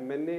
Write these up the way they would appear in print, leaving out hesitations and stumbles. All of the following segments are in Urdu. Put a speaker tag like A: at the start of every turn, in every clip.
A: MNA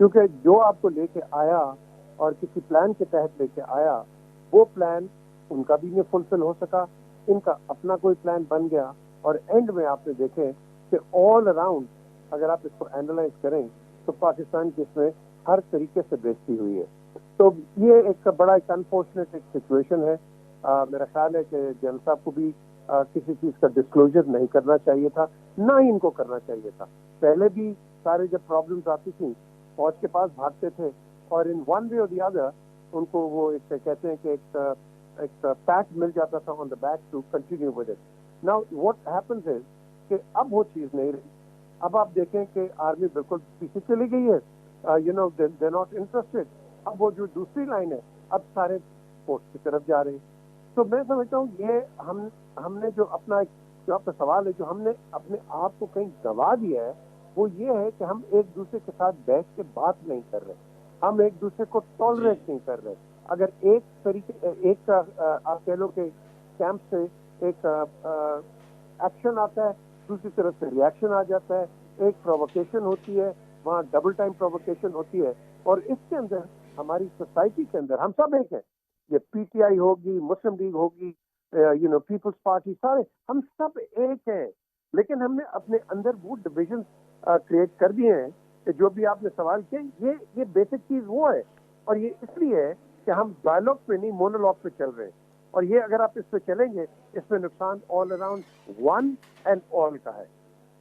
B: کیونکہ جو آپ کو لے کے آیا اور کسی پلان کے تحت لے کے آیا وہ پلان ان کا بھی نہیں فلفل ہو سکا, ان کا اپنا کوئی پلان بن گیا, اور اینڈ میں آپ نے دیکھے کہ آل اراؤنڈ اگر آپ اس کو اینالائز کریں تو پاکستان کی اس میں ہر طریقے سے بےزتی ہوئی ہے. تو یہ ایک بڑا ایک انفارچونیٹ ایک سچویشن ہے. میرا خیال ہے کہ جنرل صاحب کو بھی کسی چیز کا ڈسکلوجر نہیں کرنا چاہیے تھا, نہ ہی ان کو کرنا چاہیے تھا. پہلے بھی سارے جب پرابلمس آتی تھیں فوج کے پاس بھاگتے تھے, اور ان ون وے اور دی ادر ان کو وہ ایک کہتے ہیں کہ ایک پیٹ مل جاتا تھا on the back to continue with it. Now what happens is کہ اب وہ چیز نہیں رہی. اب آپ دیکھیں کہ آرمی بالکل پیچھے چلی گئی ہے, you know they not interested. اب وہ جو دوسری لائن ہے اب سارے اسپورٹس کی طرف جا رہے ہیں. تو میں سمجھتا ہوں یہ ہم نے جو اپنا جو آپ کا سوال ہے جو ہم نے اپنے آپ کو کہیں گوا دیا ہے وہ یہ ہے کہ ہم ایک دوسرے کے ساتھ بیٹھ کے بات نہیں کر رہے, ہم ایک دوسرے کو ٹالریٹ نہیں کر رہے. اگر ایک طریقے ایک آپ کہہ لو کہ کیمپ سے ایک ایکشن آتا ہے دوسری طرف سے ریئیکشن آ جاتا ہے, ایک پرووکیشن ہوتی ہے وہاں ڈبل ٹائم پرووکیشن ہوتی ہے, اور اس کے اندر ہماری سوسائٹی کے اندر ہم سب ایک ہیں. یہ پی ٹی آئی ہوگی, مسلم لیگ ہوگی, یو نو پیپلز پارٹی, سارے ہم سب ایک ہیں. لیکن ہم نے اپنے اندر وہ ڈویژن کریٹ کر دیے ہیں کہ جو بھی آپ نے سوال کیا یہ بیسک چیز وہ ہے. اور یہ اس لیے ہے کہ ہم ڈائلاگ پہ نہیں مونولوگ پہ چل رہے ہیں, اور یہ اگر آپ اس پہ چلیں گے اس میں نقصان all around one and all کا ہے.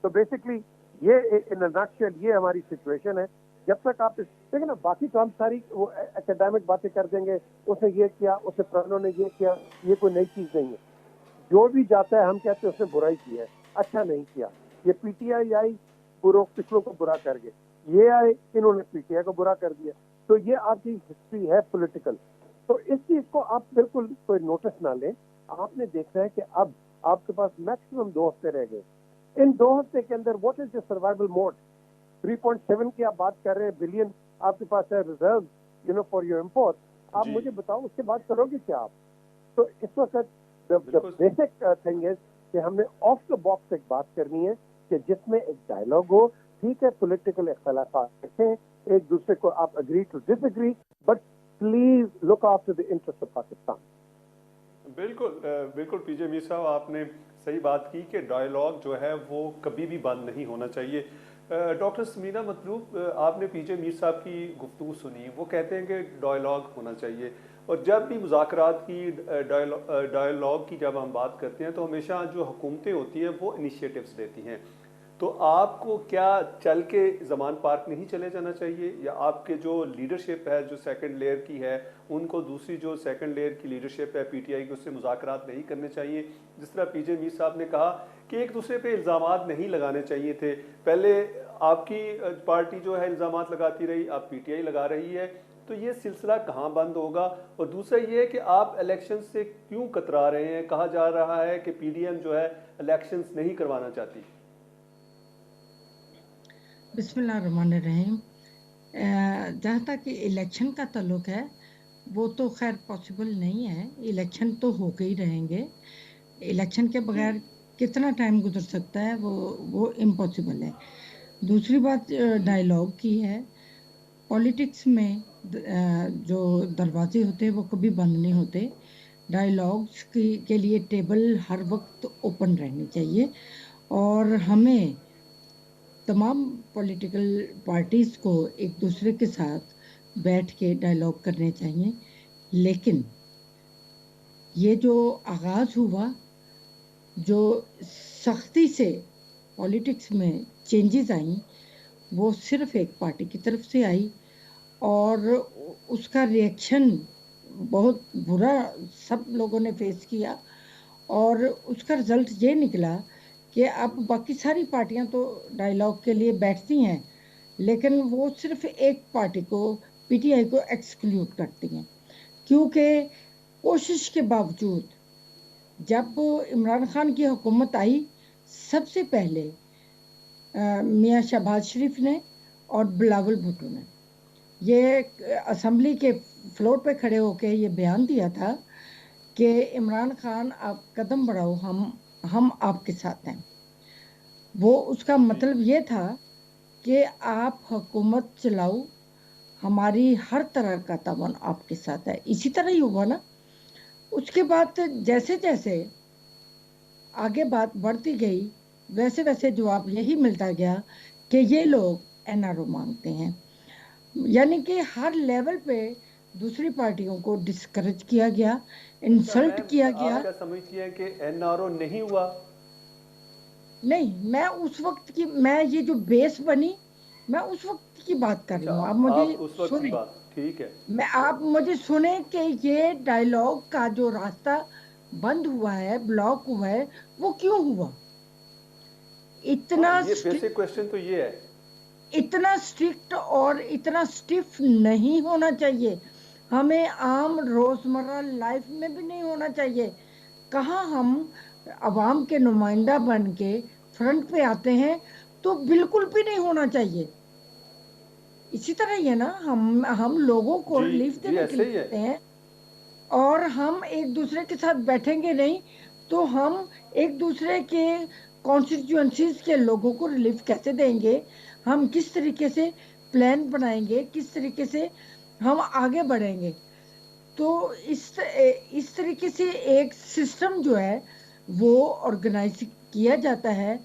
B: تو بیسکلی یہ ان نٹشل یہ ہماری سچویشن ہے. جب تک آپ دیکھیں نا باقی تو ہم ساری وہ اکیڈیمک باتیں کر دیں گے, اس نے یہ کیا, اس نے پرانوں نے یہ کیا, یہ کوئی نئی چیز نہیں ہے. جو بھی جاتا ہے ہم کہتے ہیں اس نے برائی کی ہے, اچھا نہیں کیا. یہ پی ٹی آئی آئی پچھلوں کو برا کر گئے, یہ آئے انہوں نے پی ٹی آئی کو برا کر دیا. تو یہ آپ کی ہسٹری ہے پولیٹیکل. تو اس چیز کو آپ بالکل کوئی نوٹس نہ لیں. آپ نے دیکھنا ہے کہ اب آپ کے پاس میکسیمم 2 ہفتے رہ گئے. ان 2 ہفتے کے اندر what is the survival mode. 3.7 کی آپ بات کر رہے ہیں بلین آپ کے پاس ہے reserve you know for your import. آپ مجھے بتاؤ اس کے بعد کرو گے کیا آپ. تو اس وقت بیسک تھنگ از کہ ہم نے آف دا باکس ایک بات کرنی ہے کہ جس میں ایک ڈائلاگ ہو. ٹھیک ہے پولیٹیکل اختلافات رکھیں, ایک دوسرے کو آپ agree to disagree, but please look after the interest of Pakistan.
A: بالکل پی جے میر صاحب آپ نے صحیح بات کی کہ ڈائلاگ جو ہے وہ کبھی بھی بند نہیں ہونا چاہیے. ڈاکٹر سمیرہ مطلوب آپ نے پی جے میر صاحب کی گفتگو سنی, وہ کہتے ہیں کہ ڈائلاگ ہونا چاہیے, اور جب بھی مذاکرات کی ڈائلاگ کی جب ہم بات کرتے ہیں تو ہمیشہ جو حکومتیں ہوتی ہیں وہ انیشیٹوز لیتی ہیں. تو آپ کو کیا چل کے زمان پارک نہیں چلے جانا چاہیے, یا آپ کے جو لیڈرشپ ہے جو سیکنڈ لیئر کی ہے ان کو دوسری جو سیکنڈ لیئر کی لیڈرشپ ہے پی ٹی آئی کی اس سے مذاکرات نہیں کرنے چاہیے؟ جس طرح پی جے میر صاحب نے کہا کہ ایک دوسرے پہ الزامات نہیں لگانے چاہیے تھے. پہلے آپ کی پارٹی جو ہے الزامات لگاتی رہی, اب پی ٹی آئی لگا رہی ہے, تو یہ سلسلہ کہاں بند ہوگا؟ اور دوسرا یہ ہے کہ آپ الیکشن سے کیوں کترا رہے ہیں؟ کہا جا رہا ہے کہ پی ڈی ایم جو ہے الیکشنز نہیں کروانا چاہتی.
C: بسم اللہ الرحمن الرحیم. جہاں تک الیکشن کا تعلق ہے وہ تو خیر پاسبل نہیں ہے. الیکشن تو ہو کے ہی رہیں گے. الیکشن کے بغیر کتنا ٹائم گزر سکتا ہے وہ امپاسبل ہے. دوسری بات ڈائلاگ کی ہے. پولیٹکس میں جو دروازے ہوتے ہیں وہ کبھی بند نہیں ہوتے. ڈائلاگس کے لیے ٹیبل ہر وقت اوپن رہنی چاہیے, اور ہمیں تمام پولیٹیکل پارٹیز کو ایک دوسرے کے ساتھ بیٹھ کے ڈائلاگ کرنے چاہیے. لیکن یہ جو آغاز ہوا, جو سختی سے پولیٹکس میں چینجز آئیں, وہ صرف ایک پارٹی کی طرف سے آئی, اور اس کا ریئیکشن بہت برا سب لوگوں نے فیس کیا. اور اس کا رزلٹ یہ نکلا کہ اب باقی ساری پارٹیاں تو ڈائلاگ کے لیے بیٹھتی ہیں, لیکن وہ صرف ایک پارٹی کو پی ٹی آئی کو ایکسکلیوڈ کرتی ہیں. کیونکہ کوشش کے باوجود جب عمران خان کی حکومت آئی, سب سے پہلے میاں شہباز شریف نے اور بلاول بھٹو نے یہ اسمبلی کے فلور پہ کھڑے ہو کے یہ بیان دیا تھا کہ عمران خان آپ قدم بڑھاؤ, ہم آپ کے ساتھ ہیں. وہ اس کا مطلب یہ تھا کہ آپ حکومت چلاؤ, ہماری ہر طرح کا تعاون آپ کے ساتھ ہے. اسی طرح ہی ہوا نا. اس کے بعد جیسے جیسے آگے بات بڑھتی گئی ویسے ویسے جواب یہی ملتا گیا کہ یہ لوگ این آر او مانگتے ہیں. یعنی کہ ہر لیول پہ دوسری پارٹیوں کو ڈسکریج کیا گیا, انسلٹ
A: میم
C: کیا گیا.
A: آپ کیا سمجھتی ہیں کہ این آر او نہیں ہوا؟
C: نہیں, میں اس وقت کی, میں یہ جو بیس بنی میں اس وقت کی بات کر رہی
A: اچھا
C: ہوں. آپ مجھے
A: آپ اس وقت کی
C: سنیں,
A: بات, ٹھیک ہے.
C: آپ مجھے سنیں کہ یہ ڈائیلاگ کا جو راستہ بند ہوا ہے, بلاک ہوا ہے, وہ کیوں ہوا؟
A: ہاں
C: اتنا
A: یہ بیسک کوشچن تو یہ ہے.
C: اتنا اسٹرکٹ اور اتنا اسٹف نہیں ہونا چاہیے. ہمیں عام روزمرہ لائف میں بھی نہیں ہونا چاہیے. کہاں ہم عوام کے نمائندہ بن کے فرنٹ پہ آتے ہیں تو بالکل بھی نہیں ہونا چاہیے. اسی طرح ہی ہے نا, ہم لوگوں کو
A: جی
C: ریلیف
A: جی
C: دینے کے
A: ایسے ہی
C: لیے
A: ہے.
C: آتے ہیں اور ہم ایک دوسرے کے ساتھ بیٹھیں گے نہیں تو ہم ایک دوسرے کے کانسٹیٹوئنسیز کے لوگوں کو ریلیف کیسے دیں گے؟ ہم کس طریقے سے پلان بنائیں گے, کس طریقے سے ہم آگے بڑھیں گے؟ تو اس طریقے سے ایک سسٹم جو ہے وہ آرگنائز کیا جاتا ہے,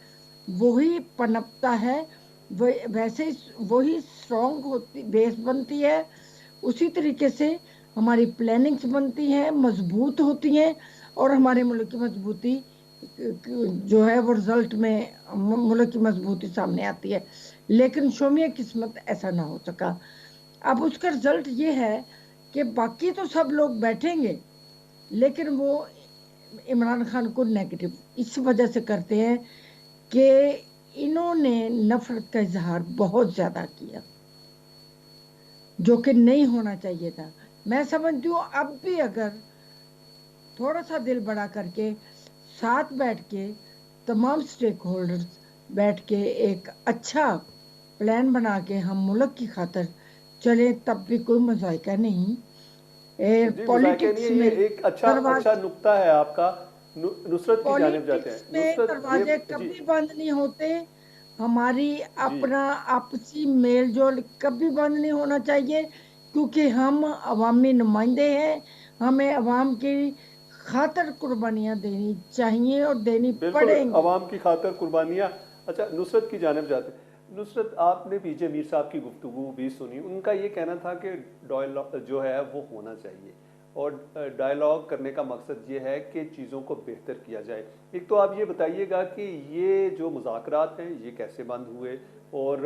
C: وہی پنپتا ہے, ویسے وہی اسٹرانگ ہوتی, بیس بنتی ہے. اسی طریقے سے ہماری پلاننگز بنتی ہیں, مضبوط ہوتی ہیں, اور ہمارے ملک کی مضبوطی جو ہے وہ رزلٹ میں ملک کی مضبوطی سامنے آتی ہے. لیکن شومیہ قسمت ایسا نہ ہو سکا. اب اس کا رزلٹ یہ ہے کہ باقی تو سب لوگ بیٹھیں گے لیکن وہ عمران خان کو نیگیٹو اس وجہ سے کرتے ہیں کہ انہوں نے نفرت کا اظہار بہت زیادہ کیا جو کہ نہیں ہونا چاہیے تھا. میں سمجھتی ہوں اب بھی اگر تھوڑا سا دل بڑا کر کے ساتھ بیٹھ کے تمام سٹیک ہولڈرز بیٹھ کے ایک اچھا پلان بنا کے ہم ملک کی خاطر چلے تب بھی کوئی مذائقہ نہیں.
A: جی مذائقہ نہیں
C: پالیٹکس
A: ہے,
C: میں
A: یہ ایک اچھا نقطہ ہے آپ کا. نصرت کی جانب جاتے ہیں.
C: پالیٹکس میں
A: نصرت
C: دروازے
A: یہ جی
C: کبھی بند نہیں ہوتے. ہماری
A: جی
C: اپنا آپسی میل جول کبھی بند نہیں ہونا چاہیے کیونکہ ہم عوامی نمائندے ہیں. ہمیں عوام کی خاطر قربانیاں دینی چاہیے اور دینی
A: بالکل
C: پڑیں گی.
A: عوام کی خاطر قربانیاں. اچھا نصرت کی جانب جاتے ہیں. نصرت آپ نے پی جے میر صاحب کی گفتگو بھی سنی, ان کا یہ کہنا تھا کہ ڈائلاگ جو ہے وہ ہونا چاہیے اور ڈائلاگ کرنے کا مقصد یہ ہے کہ چیزوں کو بہتر کیا جائے. ایک تو آپ یہ بتائیے گا کہ یہ جو مذاکرات ہیں یہ کیسے بند ہوئے, اور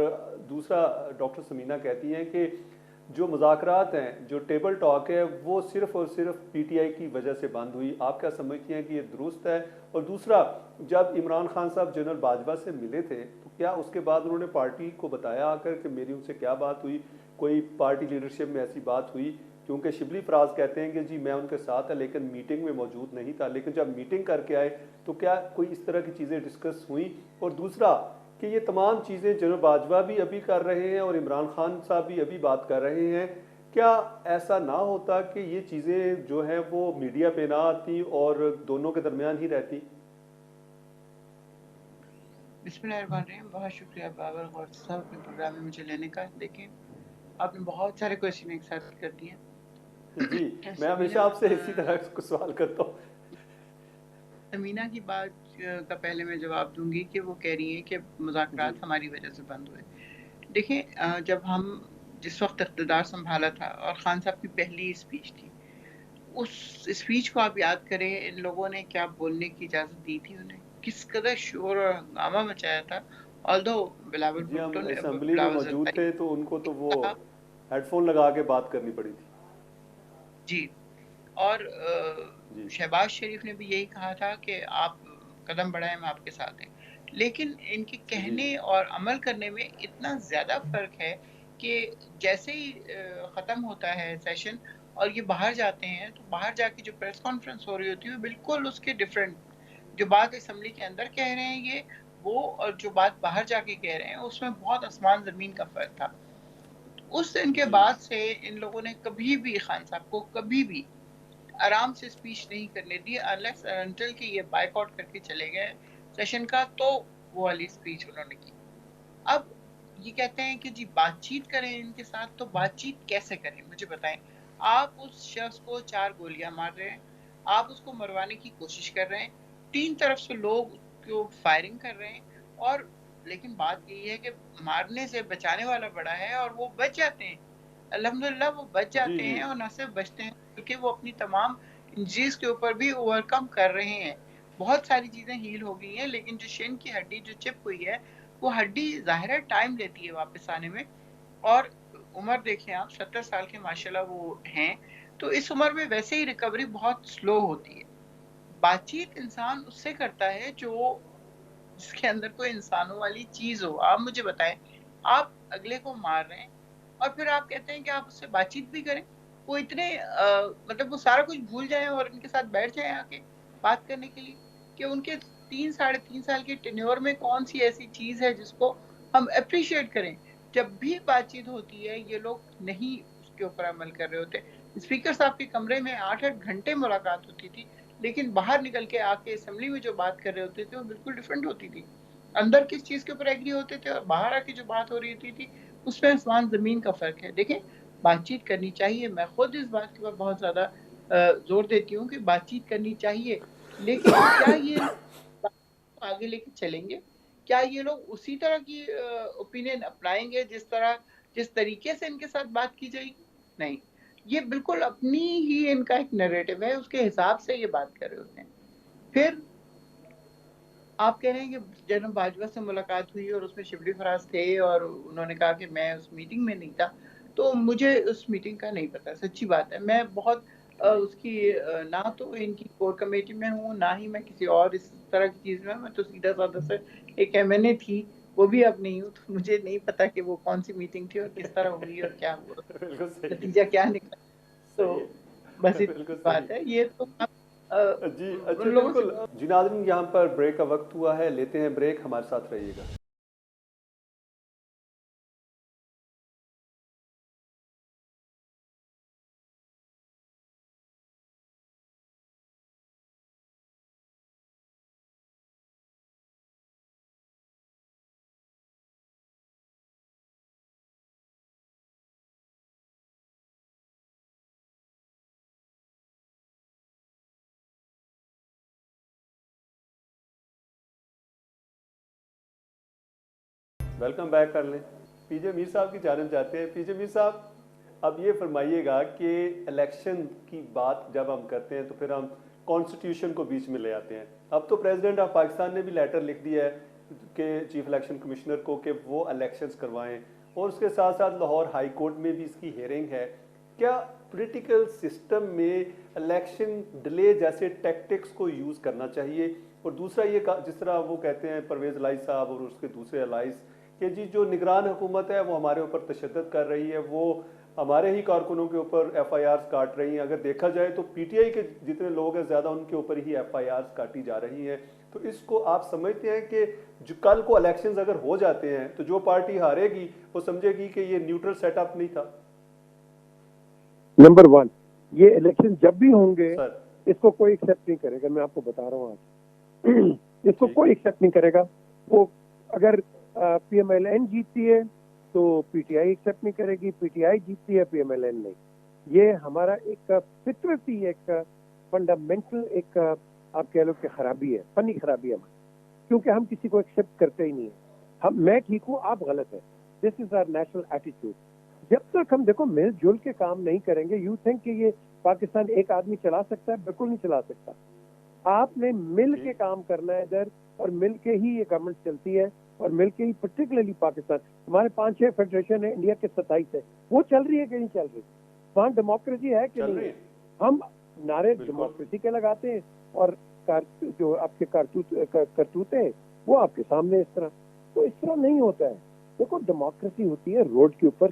A: دوسرا ڈاکٹر سمینہ کہتی ہیں کہ جو مذاکرات ہیں, جو ٹیبل ٹاک ہے, وہ صرف اور صرف پی ٹی آئی کی وجہ سے بند ہوئی. آپ کیا سمجھتی ہیں کہ یہ درست ہے؟ اور دوسرا, جب عمران خان صاحب جنرل باجوہ سے ملے تھے تو کیا اس کے بعد انہوں نے پارٹی کو بتایا آ کر کہ میری ان سے کیا بات ہوئی, کوئی پارٹی لیڈرشپ میں ایسی بات ہوئی؟ کیونکہ شبلی فراز کہتے ہیں کہ جی میں ان کے ساتھ تھا لیکن میٹنگ میں موجود نہیں تھا, لیکن جب میٹنگ کر کے آئے تو کیا کوئی اس طرح کی چیزیں ڈسکس ہوئیں؟ اور دوسرا کہ یہ تمام چیزیں جنرل باجوہ بھی ابھی کر رہے ہیں اور عمران خان صاحب بھی ابھی بات کر رہے ہیں, کیا ایسا نہ ہوتا کہ یہ چیزیں جو ہیں وہ میڈیا پہ نہ آتی اور دونوں کے درمیان ہی رہتی؟
D: بسم اللہ الرحمن الرحیم. بہت شکریہ بابر غور صاحب اپنے پروگرام میں مجھے لینے کا. دیکھیں آپ نے بہت سارے کوشچن ایک ساتھ کر دیے.
A: جی میں ہمیشہ آپ سے اسی طرح کو سوال کرتا ہوں.
D: سمینہ کی بات کا پہلے میں جواب دوں گی کہ وہ کہہ رہی ہیں کہ
A: جی
D: مذاکرات ہماری وجہ سے بند ہوئے. دیکھیں جب ہم جس وقت اقتدار سنبھالا تھا اور خان صاحب کی پہلی اسپیچ تھی, اس اسپیچ کو آپ یاد کریں ان لوگوں نے کیا بولنے کی اجازت دی تھی, انہیں کس قدر شور اور ہنگامہ مچایا تھا. آلدو بلاول
A: جی ہم
D: بھٹو نے
A: اسمبلی میں
D: بلاول
A: موجود
D: زرداری
A: تھے تو ان کو تو وہ
D: کہا.
A: ہیڈ فون لگا کے بات کرنی پڑی تھی.
D: جی, اور
A: جی
D: شہباز شریف نے بھی یہی کہا تھا کہ آپ قدم بڑھائیں ہم آپ کے ساتھ ہیں. لیکن ان کے
A: جی
D: کہنے اور عمل کرنے میں اتنا زیادہ فرق ہے کہ جیسے ہی ختم ہوتا ہے سیشن اور یہ باہر جاتے ہیں تو باہر جا کے جو پریس کانفرنس ہو رہی ہوتی ہے بالکل اس کے ڈیفرنٹ, جو بات اسمبلی کے اندر کہہ رہے ہیں یہ وہ, اور جو بات باہر جا کے کہہ رہے ہیں اس میں بہت آسمان زمین کا فرق تھا. اس دن کے
A: جی
D: بعد سے ان لوگوں نے کبھی بھی خان صاحب کو کبھی بھی آرام سے اسپیچ نہیں کرنے دی unless until کہ یہ بائک آؤٹ کر کے چلے گئے سیشن کا, تو وہ والی اسپیچ انہوں نے کی. اب یہ کہتے ہیں کہ جی بات چیت کریں ان کے ساتھ، تو بات چیت کیسے کریں مجھے بتائیں. آپ اس شخص کو 4 گولیاں مار رہے ہیں، آپ اس کو مروانے کی کوشش کر رہے ہیں، 3 طرف سے لوگ کو فائرنگ کر رہے ہیں، اور لیکن بات یہی ہے کہ مارنے سے بچانے والا بڑا ہے اور وہ بچ جاتے ہیں. الحمدللہ وہ بچ
A: جی
D: جاتے
A: جی
D: ہیں، اور نہ صرف بچتے ہیں بلکہ وہ اپنی تمام انجریز کے اوپر بھی اوورکم کر رہے ہیں. بہت ساری چیزیں ہیل ہو گئی ہیں، لیکن جو شین کی ہڈی جو چپ ہوئی ہے، وہ ہڈی ظاہر ہے ٹائم لیتی ہے واپس آنے میں. اور عمر دیکھیں آپ 70 سال کے ماشاءاللہ وہ ہیں، تو اس عمر میں ویسے ہی ریکوری بہت سلو ہوتی ہے. بات چیت انسان اس سے کرتا ہے جو جس کے اندر کوئی انسانوں والی چیز ہو. آپ مجھے بتائیں، آپ اگلے کو مار رہے ہیں اور پھر آپ کہتے ہیں کہ آپ اس سے بات چیت بھی کریں. وہ اتنے مطلب وہ سارا کچھ بھول جائیں اور ان کے ساتھ بیٹھ جائیں آ کے بات کرنے کے لیے، کہ ان کے 3 ساڑھے 3 سال کے ٹینیور میں کون سی ایسی چیز ہے جس کو ہم اپریشیٹ کریں. جب بھی بات چیت ہوتی ہے یہ لوگ نہیں اس کے اوپر عمل کر رہے ہوتے. اسپیکر صاحب کے کمرے میں 8 گھنٹے ملاقات ہوتی تھی، لیکن باہر نکل کے آ کے اسمبلی میں جو بات کر رہے ہوتے تھے وہ بالکل ڈفرینٹ ہوتی تھی. اندر کس چیز کے اوپر ایگری ہوتے تھے اور باہر آ کے جو بات ہو رہی ہوتی تھی اس میں آسمان زمین کا فرق ہے. دیکھیں بات چیت کرنی چاہیے، میں خود اس بات کے اوپر بہت زیادہ زور دیتی ہوں کہ بات چیت کرنی چاہیے، لیکن کیا یہ لوگ آگے لے کے چلیں گے؟ کیا یہ لوگ اسی طرح کی اوپینین اپنائیں گے جس طریقے سے ان کے ساتھ بات کی جائے گی؟ نہیں، یہ بالکل اپنی ہی ان کا ایک نیریٹو ہے، اس کے حساب سے یہ بات کر رہے ہوتے ہیں. پھر آپ کہہ رہے ہیں کہ جنرل باجوہ سے ملاقات ہوئی اور اس میں شبلی فراز تھے اور انہوں نے کہا کہ میں اس میٹنگ میں نہیں تھا. تو مجھے اس میٹنگ کا نہیں پتا، سچی بات ہے. میں بہت اس کی نہ تو ان کی کور کمیٹی میں ہوں، نہ ہی میں کسی اور اس طرح کی چیز میں تو سیدھا سادہ سے ایک MNA تھی، وہ بھی اب نہیں ہوں. تو مجھے نہیں پتا کہ وہ کون سی میٹنگ تھی اور کس طرح ہوئی اور کیا ہوا،
A: بالکل صحیح ہے،
D: نتیجہ کیا نکلا. تو
A: صحیح
D: بس
A: ہے، بالکل
D: اتنی
A: صحیح.
D: بات ہے. یہ تو
A: جی
D: ان
A: اچھا
D: لوگوں سے
A: بالکل جی ناظرین، یہاں پر بریک کا وقت ہوا ہے، لیتے ہیں بریک، ہمارے ساتھ رہیے گا. ویلکم بیک کر لیں. پی جے میر صاحب کی جانب جاتے ہیں. پی جے میر صاحب، اب یہ فرمائیے گا کہ الیکشن کی بات جب ہم کرتے ہیں تو پھر ہم کانسٹیٹیوشن کو بیچ میں لے آتے ہیں. اب تو پریزیڈنٹ آف پاکستان نے بھی لیٹر لکھ دیا ہے کہ چیف الیکشن کمشنر کو کہ وہ الیکشنز کروائیں، اور اس کے ساتھ ساتھ لاہور ہائی کورٹ میں بھی اس کی ہیئرنگ ہے. کیا پولیٹیکل سسٹم میں الیکشن ڈیلے جیسے ٹیکٹکس کو یوز کرنا چاہیے؟ اور دوسرا یہ جس طرح وہ کہتے ہیں پرویز الہی صاحب اور اس کے دوسرے الائز کہ جی جو نگران حکومت ہے وہ ہمارے اوپر تشدد کر رہی ہے، وہ ہمارے ہی کارکنوں کے اوپر FIRs کاٹ رہی ہیں. اگر دیکھا جائے تو PTI کے جتنے لوگ ہیں زیادہ ان کے اوپر ہی FIRs کاٹی جا رہی ہیں. تو اس کو آپ سمجھتے ہیں کہ جو کل کو الیکشنز اگر ہو جاتے ہیں تو جو پارٹی ہارے گی وہ سمجھے گی کہ یہ نیوٹرل سیٹ اپ نہیں تھا؟
B: نمبر 1، یہ الیکشن جب بھی ہوں گے
A: سر
B: اس کو کوئی ایکسیپٹ نہیں کرے گا. میں آپ کو بتا رہا ہوں آج اس کو
A: ٹھیک،
B: کوئی ایکسیپٹ نہیں کرے گا. وہ اگر PMLN جیتتی ہے تو PTI ایکسیپٹ نہیں کرے گی، PTI جیتتی ہے PMLN نہیں. یہ ہمارا ایک فطرتی ایک فنڈامنٹل ایک آپ کہہ لو کہ خرابی ہے، فنی خرابی ہے ہماری، کیونکہ ہم کسی کو ایکسیپٹ کرتے ہی نہیں ہیں. میں ٹھیک ہوں، آپ غلط ہیں. دس از آور نیشنل ایٹیٹیوڈ. جب تک ہم دیکھو مل جل کے کام نہیں کریں گے، یو تھنک کہ یہ پاکستان ایک آدمی چلا سکتا ہے؟ بالکل نہیں چلا سکتا. آپ نے مل کے
A: ٹھیک،
B: کام کرنا ہے ادھر، اور مل کے ہی یہ گورنمنٹ چلتی ہے، اور مل کے ہی پرٹیکولرلی پاکستان. ہمارے 5-6 فیڈریشن ہے، انڈیا کے 27 ہے، وہ چل رہی ہے کہ نہیں چل رہی؟ وہاں ڈیموکریسی ہے کہ
A: چل
B: نہیں
A: رہی
B: ہے؟
A: ہے
B: ہم نعرے
A: بالکل.
B: ڈیموکریسی کے لگاتے ہیں، اور جو آپ کے کرتوتے ہیں وہ آپ کے سامنے اس طرح. تو اس طرح نہیں ہوتا ہے. دیکھو ڈیموکریسی ہوتی ہے روڈ کے اوپر.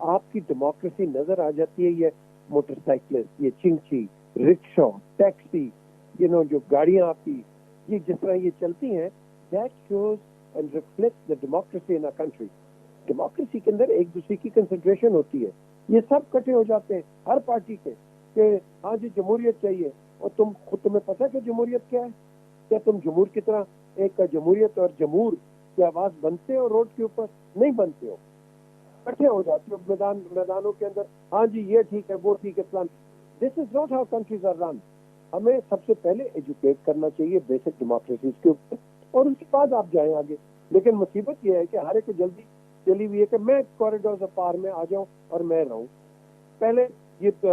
B: آپ کی ڈیموکریسی نظر آ جاتی ہے یہ موٹر سائیکلسٹ، یہ چنچی، رکشا، ٹیکسی، جو گاڑیاں آپ کی یہ جس طرح یہ چلتی ہیں، that shows and reflects the democracy in country. Democracy کے اندر ایک دوسرے کی کنسیڈریشن ہوتی ہے. یہ سب کٹھے ہو جاتے ہیں ہر پارٹی کے کہ ہاں جی جمہوریت چاہیے. اور تمہیں پتہ کہ جمہوریت کیا ہے؟ کیا تم جمہور کی طرح ایک جمہوریت اور جمہور کی آواز بنتے ہو روڈ کے اوپر؟ نہیں بنتے ہو، اکٹھے ہو جاتے ہو میدانوں کے اندر، ہاں جی یہ ٹھیک ہے وہ ٹھیک ہے plan. This is not how countries are run. ہمیں سب سے پہلے ایجوکیٹ کرنا چاہیے بیسک ڈیموکریسیز کے اوپر، اور اس کے بعد آپ جائیں آگے. لیکن مصیبت یہ ہے کہ ہر ایک کو جلدی چلی ہوئی ہے کہ میں کوریڈورز آف پاور میں آ جاؤں اور میں رہوں. پہلے یہ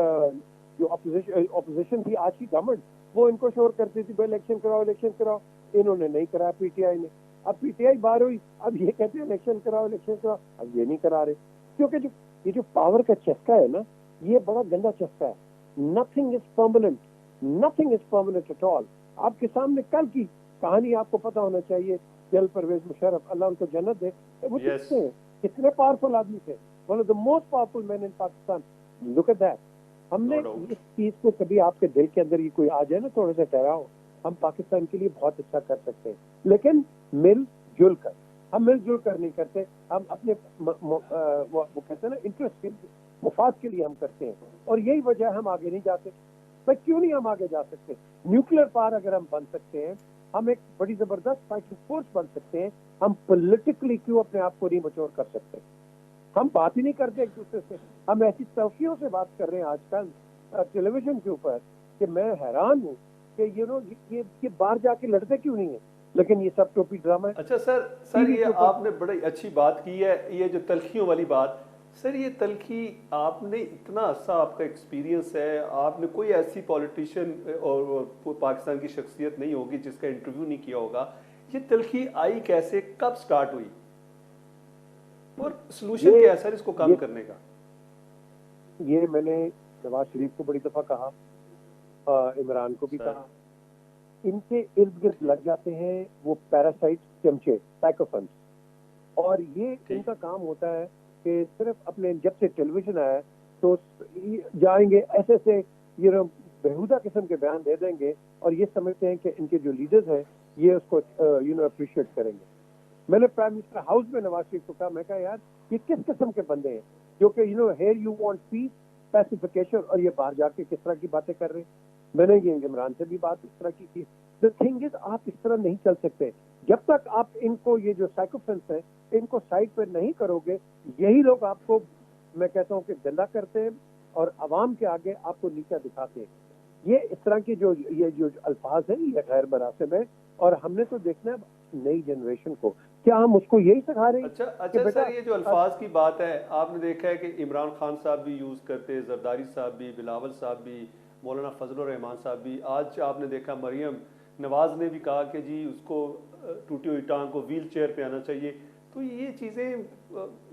B: جو اپوزیشن تھی آج کی گورنمنٹ، وہ ان کو شور کرتی تھی بھائی الیکشن کراؤ. انہوں نے نہیں کرایا پی ٹی آئی نے. اب پی ٹی آئی باہر ہوئی، اب یہ کہتے ہیں الیکشن کراؤ. اب یہ نہیں کرا رہے، کیونکہ یہ جو پاور کا چسکا ہے نا، یہ بڑا گندا چسکا ہے. Nothing is permanent at all. آپ کے سامنے کل کی کہانی آپ کو پتا ہونا چاہیے. جل پرویز مشرف، اللہ ان کو جنت دے، وہ کتنے ہیں، کتنے پاورفل آدمی تھے. One of the most powerful man in Pakistan. Look at that. ہم نے اس چیز کو کبھی آپ کے دل کے اندر یہ کوئی آ جائے نا تھوڑا سا ٹھہراؤ، ہم پاکستان کے لیے بہت اچھا کر سکتے ہیں، لیکن مل جل کر. ہم مل جل کر نہیں کرتے، ہم اپنے وہ کہتے ہیں نا انٹرسٹ کے مفاد کے لیے ہم کرتے ہیں، اور یہی وجہ ہے ہم آگے نہیں جاتے. بھائی کیوں نہیں ہم آگے جا سکتے؟ نیوکلیر پاور اگر ہم بن سکتے ہیں، ہم ایک بڑی زبردست فائٹنگ فورس بن سکتے ہیں، ہم پولیٹیکلی کیوں اپنے آپ کو نہیں میچور کر سکتے؟ ہم بات ہی نہیں کرتے ایک دوسرے سے. ہم ایسی تلخیوں سے بات کر رہے ہیں آج کل ٹیلی ویژن کے اوپر کہ میں حیران ہوں کہ یہ باہر جا کے لڑتے کیوں نہیں ہیں. لیکن یہ سب ٹوپی ڈرامہ ہے.
A: اچھا سر یہ آپ نے بڑی اچھی بات کی ہے، یہ جو تلخیوں والی بات. سر یہ تلخی آپ نے اتنا عرصہ آپ کا ایکسپیرینس ہے، آپ نے کوئی ایسی پولیٹیشین اور پاکستان کی شخصیت نہیں ہوگی جس کا انٹرویو نہیں کیا ہوگا. یہ تلخی آئی کیسے، کب سٹارٹ ہوئی، اور سلوشن کیا ہے سر اس کو کم کرنے کا؟
B: یہ میں نے نواز شریف کو بڑی دفعہ کہا، عمران کو بھی کہا. ان کے ارد گرد لگ جاتے ہیں وہ پیراسائٹ چمچے، سائیکوفنس، اور یہ ان کا کام ہوتا ہے کہ صرف اپنے جب سے ٹیلی ویژن آیا تو جائیں گے ایسے بےہودہ قسم کے بیان دے دیں گے، اور یہ سمجھتے ہیں کہ ان کے جو لیڈرز ہیں یہ اس کو اپریشیٹ کریں گے. میں نے پرائم منسٹر ہاؤس میں نواز شریف کو کہا، میں کہا یار یہ کس قسم کے بندے ہیں جو کہ ہیئر یو وانٹ پیس پیسیفیکیشن، اور یہ باہر جا کے کس طرح کی باتیں کر رہے ہیں. میں نے یہ عمران سے بھی بات اس طرح کی تھی. دا تھنگ از آپ اس طرح نہیں چل سکتے جب تک آپ ان کو یہ جو سائیکوفنس ہے ان کو سائڈ پہ نہیں کرو گے. یہی لوگ آپ کو میں کہتا ہوں کہ گندا کرتے ہیں اور عوام کے آگے آپ کو نیچا دکھاتے ہیں. یہ اس طرح کی یہ جو الفاظ ہیں یہ غیر مناسب ہے، اور ہم نے تو دیکھنا ہے نئی جنریشن کو کیا ہم اس کو یہی سکھا رہے ہیں.
A: اچھا سر یہ جو الفاظ کی بات ہے، آپ نے دیکھا ہے کہ عمران خان صاحب بھی یوز کرتے، زرداری صاحب بھی، بلاول صاحب بھی، مولانا فضل الرحمان صاحب بھی. آج آپ نے دیکھا مریم نواز نے بھی کہا کہ جی اس کو ٹوٹی ہوئی ٹانگ کو ویل چیئر پہ آنا چاہیے. تو یہ چیزیں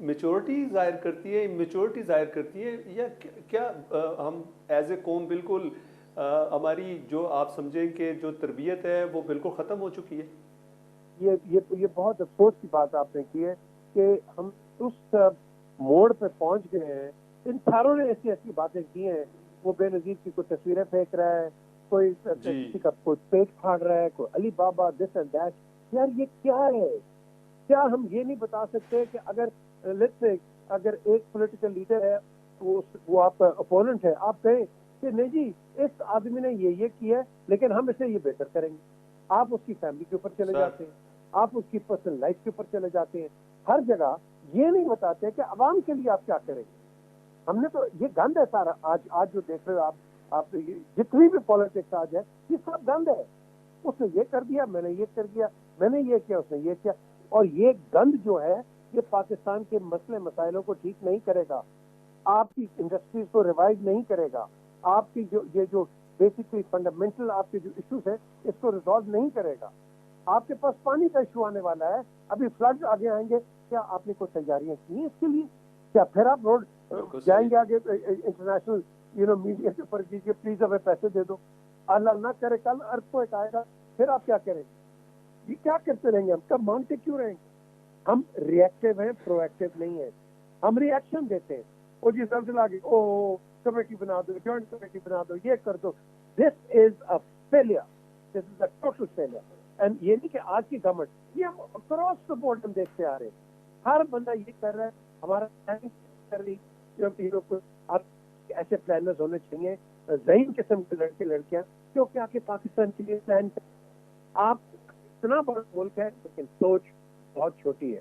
A: میچورٹی ظاہر کرتی ہے، میچورٹی ظاہر کرتی ہے، یا کیا ہم ایز اے قوم بالکل ہماری جو آپ سمجھیں کہ جو تربیت ہے وہ بالکل ختم ہو چکی ہے؟
B: یہ بہت افسوس کی بات آپ نے کی ہے کہ ہم اس موڑ پہ پہنچ گئے ہیں. ان ساروں نے ایسی باتیں کی ہیں. وہ بے نظیر کی کوئی تصویریں پھینک رہا ہے، کوئی کسی کا کوئی پیٹ پھاڑ رہا ہے، کوئی علی بابا دس اینڈ دیٹ. یار یہ کیا ہے؟ کیا ہم یہ نہیں بتا سکتے کہ اگر ایک پولیٹیکل لیڈر ہے وہ آپ کا اپوننٹ ہے، آپ کہیں کہ نہیں جی اس آدمی نے یہ کیا ہے لیکن ہم اسے یہ بہتر کریں گے. آپ اس کی فیملی کے اوپر چلے جاتے ہیں، آپ اس کی پرسنل لائف کے اوپر چلے جاتے ہیں. ہر جگہ یہ نہیں بتاتے کہ عوام کے لیے آپ کیا کریں گے. ہم نے تو یہ گند ہے سارا. آج جو دیکھ رہے ہو آپ جتنی بھی پالیٹکس آج ہے یہ سب گند ہے. اس نے یہ کر دیا، میں نے یہ کر دیا، میں نے یہ کیا، اس نے یہ کیا. اور یہ گند جو ہے یہ پاکستان کے مسئلے مسائلوں کو ٹھیک نہیں کرے گا، آپ کی انڈسٹریز کو ریوائو نہیں کرے گا، آپ کی جو بیسکلی فنڈامنٹل آپ کے جو ایشوز ہیں اس کو ریزالو نہیں کرے گا. آپ کے پاس پانی کا ایشو آنے والا ہے، ابھی فلڈ آگے آئیں گے. کیا آپ نے کوئی تیاریاں کی ہیں اس کے لیے؟ کیا پھر آپ روڈ جائیں گے آگے انٹرنیشنل میڈیا کے اوپر کیجیے پلیز ہمیں پیسے دے دو؟ اللہ نہ کرے کل ارتھ کو ایک آئے گا، پھر آپ کیا کریں گے؟ یہ کیا کرتے رہیں گے؟ ہم کب مانگتے کیوں رہیں گے؟ ہم ریئیکٹیو ہیں، پرو ایکٹیو نہیں ہیں. ہم ریئیکشن دیتے ہیں، وہ جی زلزلہ آگے او کمیٹی بنا دو، جوائنٹ کمیٹی بنا دو، یہ کر دو. This is a failure, this is a total failure. And یہ نہیں کہ آج کی گورنمنٹ، یہ ہم اکراس دا بورڈ ہم دیکھتے آ رہے ہیں. ہر بندہ یہ کر رہا ہے. ہمارا پلاننگ کر رہی ایسے پلانرز ہونے چاہیے ذہین قسم کے لڑکے لڑکیاں جو کہ آ کے پاکستان کے لیے پلان کریں. آپ اتنا بڑا ملک ہے لیکن سوچ بہت چھوٹی ہے.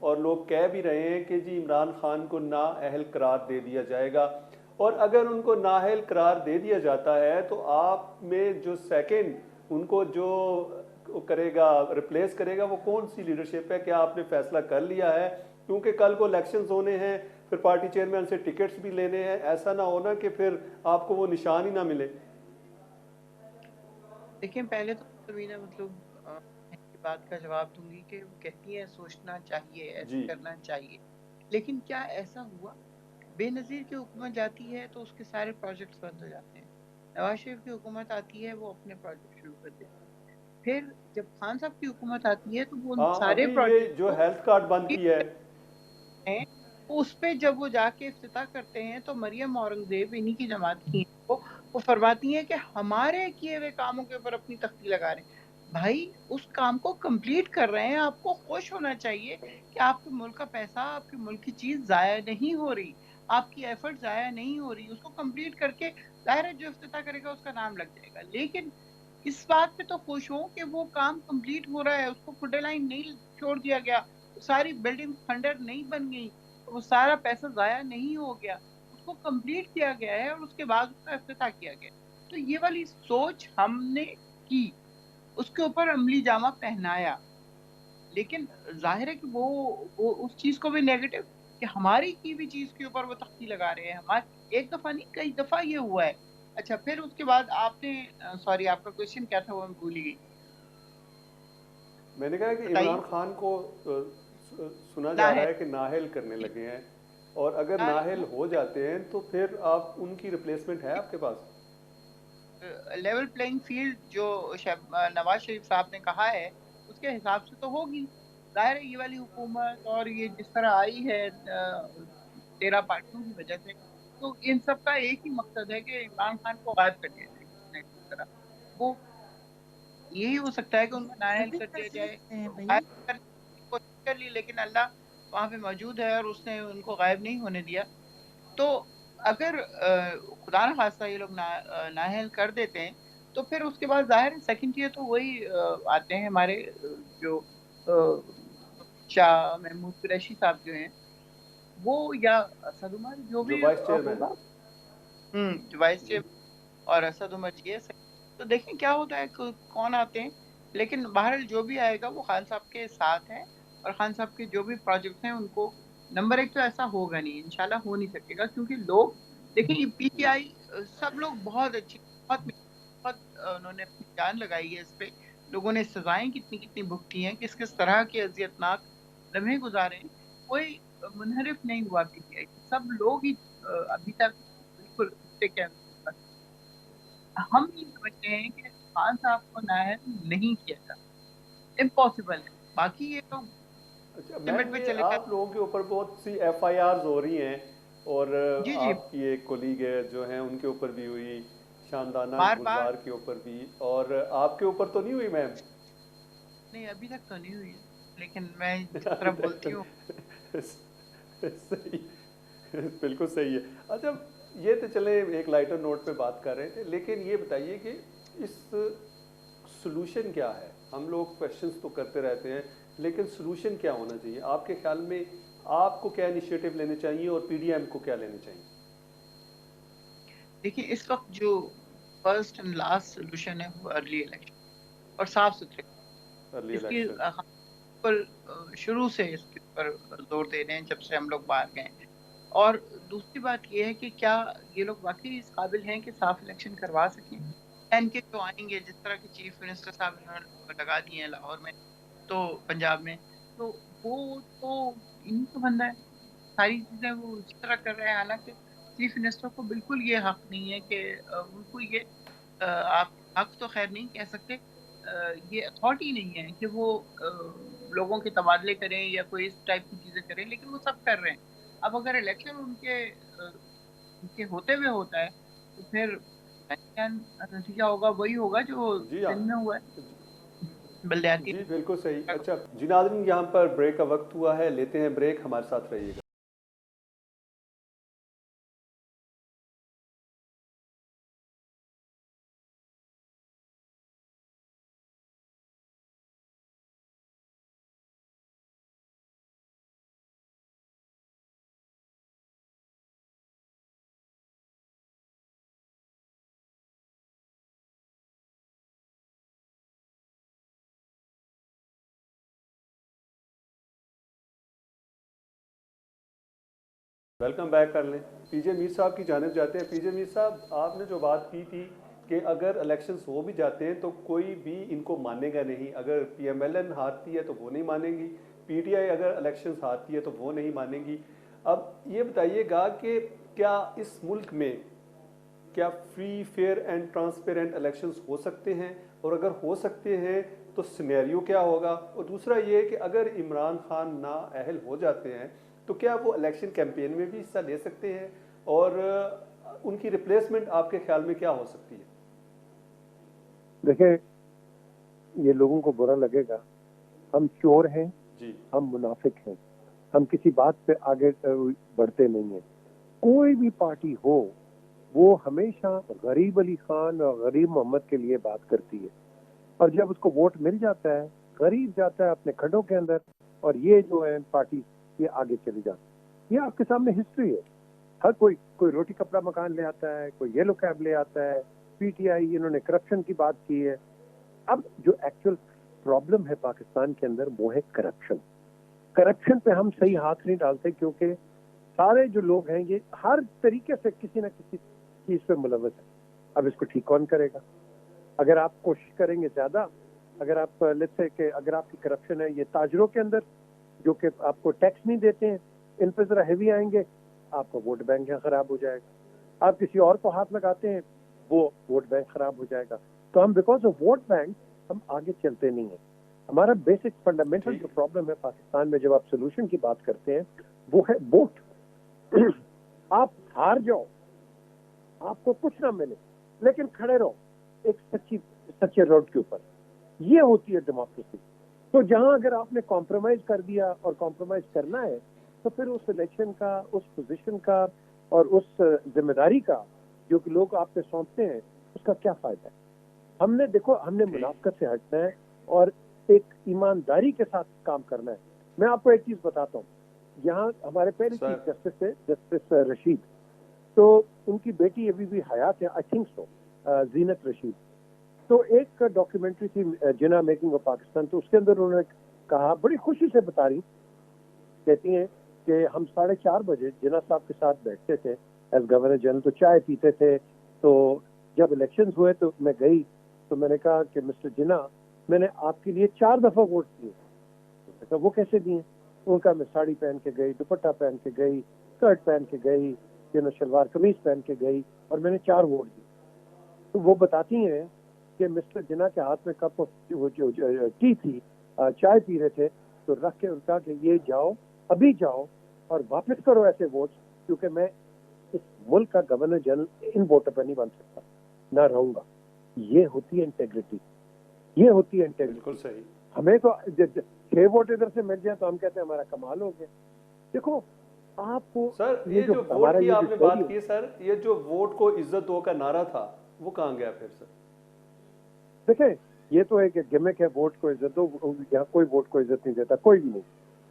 A: اور لوگ کہہ بھی رہے ہیں کہ جی عمران خان کو نااہل قرار دے دیا جائے گا، اور اگر ان کو نااہل قرار دے دیا جاتا ہے تو آپ میں جو سیکنڈ ان کو جو کرے گا، ریپلیس کرے گا، وہ کون سی لیڈرشپ ہے؟ کیا آپ نے فیصلہ کر لیا ہے؟ کیونکہ کل کو الیکشنز ہونے ہیں، پھر پارٹی چیئرمین سے ٹکٹس بھی لینے ہیں، ایسا نہ ہونا کہ پھر آپ کو وہ نشان ہی نہ ملے۔
D: دیکھیں پہلے تو زمینہ مطلب کی بات کا جواب دوں گی کہ وہ کہتی ہے سوچنا چاہیے، ایسے
A: جی
D: کرنا چاہیے، لیکن کیا ایسا ہوا؟ بے نظیر کی حکومت جاتی ہے تو اس کے سارے پروجیکٹس بند ہو جاتے ہیں، نواز شریف کی حکومت آتی ہے وہ اپنے پروجیکٹ شروع کر دیتے ہیں، پھر جب خان صاحب کی حکومت آتی ہے تو وہ ان
A: ہاں،
D: سارے
A: ابھی یہ
D: پروجیکٹ
A: جو
D: کو
A: ہیلتھ کارڈ بند کیا ہے،
D: ہیں، اس پہ جب وہ جا کے افتتاح کرتے ہیں تو مریم اورنگزیب انہی کی جماعت کی ہیں، وہ فرماتی ہیں کہ ہمارے کیے ہوئے کاموں کے اوپر اپنی تختی لگا رہے ہیں۔ بھائی اس کام کو کمپلیٹ کر رہے ہیں، آپ کو خوش ہونا چاہیے کہ آپ کے ملک کا پیسہ، آپ کے ملک کی چیز ضائع نہیں ہو رہی، آپ کی ایفرٹ ضائع نہیں ہو رہی، اس کو کمپلیٹ کر کے ظاہر ہے جو افتتاح کرے گا اس کا نام لگ جائے گا، لیکن اس بات پہ تو خوش ہوں کہ وہ کام کمپلیٹ ہو رہا ہے، اس کو فڈے لائن نہیں چھوڑ دیا گیا، ساری بلڈنگ کھنڈر نہیں بن گئی، وہ سارا پیسہ ضائع نہیں ہو گیا، اس کو کمپلیٹ کیا گیا ہے اور اس کے بعد اس کا افتتاح کیا گیا۔ تو یہ والی سوچ ہم نے کی، اس کے اوپر عملی جامہ پہنایا، لیکن ظاہر ہے کہ وہ اس چیز کو بھی نیگیٹو کہ ہماری کی بھی چیز کے اوپر وہ تختی لگا رہے ہیں، ہمارے ایک دفعہ نہیں کئی دفعہ یہ ہوا ہے۔ اچھا پھر اس کے بعد آپ نے سوری آپ کا کوشچن کیا تھا وہ میں بھول ہی گئی،
A: میں نے کہا کہ
D: بتائیے۔
A: عمران خان کو سنا جا رہا
D: نااہل
A: ہے کہ نااہل کرنے لگے ہیں، اور اگر نااہل ہو جاتے ہیں تو پھر آپ ان کی ریپلیسمنٹ ہے آپ کے پاس؟
D: لیول پلینگ فیلڈ جو نواز شریف صاحب نے کہا ہے اس کے حساب سے تو ہوگی، ظاہر ہے یہ والی حکومت اور یہ جس طرح آئی ہے 13 پارٹیوں کی وجہ سے، تو ان سب کا ایک ہی مقصد ہے کہ عمران خان کو غائب کر دیا جائے کسی نہ کسی طرح، وہ یہی ہو سکتا ہے کہ ان کو نااہل
C: ابھی
D: کر
C: کر
D: دیا جائے،
C: سکتے ہیں بھیا۔
D: غائب کرنے کی کوشش کر لی لیکن اللہ وہاں پہ موجود ہے اور اس نے ان کو غائب نہیں ہونے دیا۔ تو اگر خدا نہ خواستہ یہ لوگ نااہل کر دیتے ہیں تو پھر اس کے بعد ظاہر ہے سیکنڈ ایئر تو وہی آتے ہیں ہمارے جو شاہ محمود قریشی صاحب جو ہیں وہ، یا اسد عمر جو
A: جو
D: بھی
A: وائس چیئرمین؟
D: ہوگا، جو وائس چیئر اور اسد عمر جی ہے، تو دیکھیں کیا ہوتا ہے کون آتے ہیں، لیکن بہرحال جو بھی آئے گا وہ خان صاحب کے ساتھ ہے، اور خان صاحب کے جو بھی پروجیکٹس ہیں ان کو نمبر ایک تو ایسا ہوگا نہیں، انشاءاللہ ہو نہیں سکے گا، کیونکہ لوگ دیکھیں یہ پی ٹی آئی سب لوگ بہت اچھے، بہت انہوں نے اپنی جان لگائی ہے اس پہ، لوگوں نے سزائیں کتنی کتنی بھگتی ہیں، کس کس طرح کے اذیت ناک لمحے گزارے ہیں، کوئی منحرف نہیں ہوا پی ٹی آئی، سب لوگ ہی ابھی تک بالکل اچھے کے ہم یہ سمجھتے ہیں کہ خان صاحب کو نااہل نہیں کیا جاتا، امپاسبل ہے، باقی یہ لوگ
A: اچھا
D: لمٹ
A: میم،
D: پہ
A: یہ
D: چلے
A: آپ لوگوں کے اوپر بہت سی ایف آئی آرز ہو رہی ہیں، اور
D: جی جی
A: آپ کی ایک کولیگ ہے جو ہیں ان کے اوپر بھی ہوئی، شاندانہ
D: بار بار،
A: گلزار کے اوپر بھی، اور آپ کے اوپر تو نہیں ہوئی میم؟
D: نہیں ابھی تک تو نہیں ہوئی ہے، لیکن میں جس
A: ابھی
D: طرح
A: تک
D: بولتی ہوں
A: تو صحیح، بالکل صحیح ہے۔ اچھا یہ تو چلیں ایک لائٹر نوٹ پہ بات کر رہے تھے، لیکن یہ بتائیے کہ اس سلوشن کیا ہے؟ ہم لوگ کویشچنس تو کرتے رہتے ہیں، لیکن سلوشن کیا ہونا چاہیے آپ کے خیال میں؟ آپ کو کیا انیشیٹو لینے چاہیے اور پی ڈی ایم کو کیا لینے چاہیے؟
D: دیکھیں اس وقت جو فرسٹ اینڈ لاسٹ سولوشن ہے وہ ارلی الیکشن اور صاف ستھرے،
A: ارلی
D: اس کی
A: الیکشن؟
D: پر شروع سے اس کے اوپر زور دے رہے ہیں جب سے ہم لوگ باہر گئے ہیں، اور دوسری بات یہ ہے کہ کیا یہ لوگ واقعی اس قابل ہیں کہ صاف الیکشن کروا سکیں، این کے جو آئیں گے جس طرح کے چیف منسٹر صاحب انہوں نے لگا دیے ہیں لاہور میں تو پنجاب میں، تو وہ تو انہیں کو بندہ ہے، ساری چیزیں وہ اسی طرح کر رہے ہیں، حالانکہ چیف منسٹر کو بالکل یہ حق نہیں ہے کہ ان کو یہ آپ حق تو خیر نہیں کہہ سکتے، یہ اتھارٹی نہیں ہے کہ وہ لوگوں کے تبادلے کریں یا کوئی اس ٹائپ کی چیزیں کریں، لیکن وہ سب کر رہے ہیں۔ اب اگر الیکشن ان کے ہوتے ہوئے ہوتا ہے تو پھر نتیجہ ہوگا وہی ہوگا جو
A: جی ہاں،
D: سندھ میں ہوا ہے، بلدیاتی۔
A: جی بالکل صحیح۔ اچھا جی ناظرین، یہاں پر بریک کا وقت ہوا ہے، لیتے ہیں بریک، ہمارے ساتھ رہیے گا۔ ویلکم بیک کر لیں. پی جے میر صاحب کی جانب جاتے ہیں. پی جے میر صاحب, آپ نے جو بات کی تھی کہ اگر الیکشنز ہو بھی جاتے ہیں تو کوئی بھی ان کو مانے گا نہیں. اگر پی ایم ایل این ہارتی ہے تو وہ نہیں مانیں گی, پی ٹی آئی اگر الیکشنز ہارتی ہے تو وہ نہیں مانیں گی. اب یہ بتائیے گا کہ کیا اس ملک میں کیا free fair and transparent elections ہو سکتے ہیں, اور اگر ہو سکتے ہیں تو سینیریو کیا ہوگا؟ اور دوسرا یہ کہ اگر عمران خان نااہل ہو جاتے ہیں تو کیا وہ الیکشن کیمپین میں بھی حصہ لے سکتے ہیں, اور ان کی ریپلیسمنٹ آپ کے خیال میں کیا ہو سکتی ہے؟
B: دیکھیں, یہ لوگوں کو برا لگے گا, ہم چور ہیں,
A: جی,
B: ہم منافق ہیں, ہم کسی بات پہ آگے بڑھتے نہیں ہیں. کوئی بھی پارٹی ہو وہ ہمیشہ غریب علی خان اور غریب محمد کے لیے بات کرتی ہے, اور جب اس کو ووٹ مل جاتا ہے غریب جاتا ہے اپنے کھڈوں کے اندر, اور یہ جو ہے پارٹی یہ آگے چلی جاتی ہے. یہ آپ کے سامنے ہسٹری ہے. ہر کوئی روٹی کپڑا مکان لے آتا ہے, کوئی یلو کیب لے آتا ہے. پی ٹی آئی انہوں نے کرپشن کی بات کی ہے. اب جو ایکچوئل پرابلم ہے پاکستان کے اندر وہ ہے کرپشن. کرپشن پہ ہم صحیح ہاتھ نہیں ڈالتے, کیونکہ سارے جو لوگ ہیں یہ ہر طریقے سے کسی نہ کسی چیز پہ ملوث ہے. اب اس کو ٹھیک کون کرے گا؟ اگر آپ کوشش کریں گے زیادہ, اگر آپ لیٹس سے کہ اگر آپ کی کرپشن ہے یہ تاجروں کے اندر جو کہ آپ کو ٹیکس نہیں دیتے ہیں, ان پہ ذرا ہیوی آئیں گے, آپ کا ووٹ بینک خراب ہو جائے گا. آپ کسی اور کو ہاتھ لگاتے ہیں, وہ ووٹ بینک خراب ہو جائے گا. تو ہم بیکاز آف ووٹ بینک ہم آگے چلتے نہیں ہیں. ہمارا بیسک فنڈامنٹل جو پرابلم ہے پاکستان میں, جب آپ سولوشن کی بات کرتے ہیں, وہ ہے ووٹ. آپ ہار جاؤ, آپ کو کچھ نہ ملے, لیکن کھڑے رہو ایک سچے روڈ کے اوپر. یہ ہوتی ہے ڈیموکریسی. تو جہاں اگر آپ نے کمپرومائز کر دیا, اور کمپرومائز کرنا ہے, تو پھر اس الیکشن کا, اس پوزیشن کا, اور اس ذمہ داری کا جو کہ لوگ آپ پہ سونپتے ہیں, اس کا کیا فائدہ ہے؟ ہم نے دیکھو, ہم نے منافقت سے ہٹنا ہے اور ایک ایمانداری کے ساتھ کام کرنا ہے. میں آپ کو ایک چیز بتاتا ہوں. یہاں ہمارے پہلے چیف جسٹس تھے, جسٹس رشید, تو ان کی بیٹی ابھی بھی حیات ہے, آئی تھنک سو, زینت رشید. تو ایک ڈاکیومنٹری تھی جنا میکنگ آف پاکستان, تو اس کے اندر انہوں نے کہا, بڑی خوشی سے بتا رہی, کہتی ہیں کہ ہم 4:30 بجے جنا صاحب کے ساتھ بیٹھتے تھے ایز گورنر جنرل, تو چائے پیتے تھے. تو جب الیکشنز ہوئے تو میں گئی, تو میں نے کہا کہ مسٹر جنا, میں نے آپ کے لیے 4 دفعہ ووٹ دیے. تو وہ کیسے دیے؟ ان کا میں ساڑی پہن کے گئی, دوپٹہ پہن کے گئی, اسکرٹ پہن کے گئی, شلوار قمیض پہن کے گئی, اور میں نے 4 ووٹ دی. تو وہ بتاتی ہیں کہ مسٹر جنا کے ہاتھ میں کپ ٹی تھی, چائے پی رہے تھے, تو رکھ کے ان کا کہ یہ جاؤ, ابھی جاؤ اور واپس کرو ایسے ووٹ, کیونکہ میں اس ملک کا گورنر جنرل ان ووٹوں پہ نہیں بن سکتا, نہ رہوں گا. یہ ہوتی ہے انٹیگریٹی, یہ ہوتی ہے انٹیگریٹی.
A: بالکل صحیح.
B: ہمیں تو 6 ووٹ ادھر سے مل جائے تو ہم کہتے ہیں ہمارا کمال ہو گیا. دیکھو آپ کو
A: سر, یہ جو ووٹ کی آپ نے بات کی سر, یہ جو ووٹ کو عزت دو کا نعرہ تھا, وہ کہاں گیا پھر سر؟
B: دیکھیں, یہ تو ایک گمک ہے, ووٹ کو عزت دو. یہاں کوئی ووٹ کو عزت نہیں دیتا, کوئی بھی نہیں.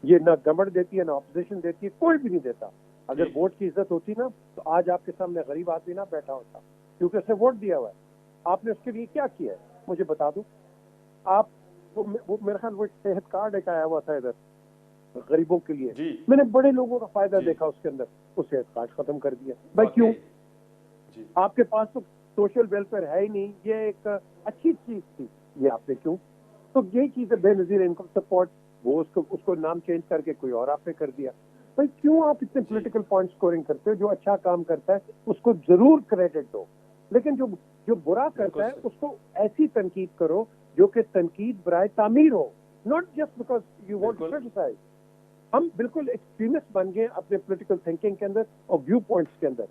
B: یہ نہ گورنمنٹ دیتی ہے, نہ اپوزیشن دیتی ہے, کوئی بھی نہیں دیتا. اگر ووٹ کی عزت ہوتی نا, تو آج آپ کے سامنے غریب آدمی نہ بیٹھا ہوتا, کیونکہ اس نے ووٹ دیا ہوا ہے. آپ نے اس کے لیے کیا کیا ہے مجھے بتا دو. آپ وہ میرے خیال وہ صحت کارڈ ایک آیا ہوا تھا ادھر غریبوں کے لیے, میں نے بڑے لوگوں کا فائدہ دیکھا اس کے اندر. وہ صحت کارڈ ختم کر دیا. بھائی کیوں؟ آپ کے پاس تو سوشل ویلفیئر ہے ہی نہیں, یہ ایک اچھی چیز تھی, یہ آپ نے کیوں؟ تو یہی چیز ہے بے نظیر انکم سپورٹ, وہ اس کو نام چینج کر کے کوئی اور آپ نے کر دیا. بھائی کیوں آپ اتنے پولیٹیکل پوائنٹ سکورنگ کرتے ہو؟ جو اچھا کام کرتا ہے اس کو ضرور کریڈٹ دو, لیکن جو برا کرتا ہے اس کو ایسی تنقید کرو جو کہ تنقید برائے تعمیر ہو, not just because you want to criticise. ہم بالکل ایکسٹریمسٹ بن گئے اپنے پولیٹیکل تھنکنگ کے اندر اور ویو پوائنٹس کے اندر.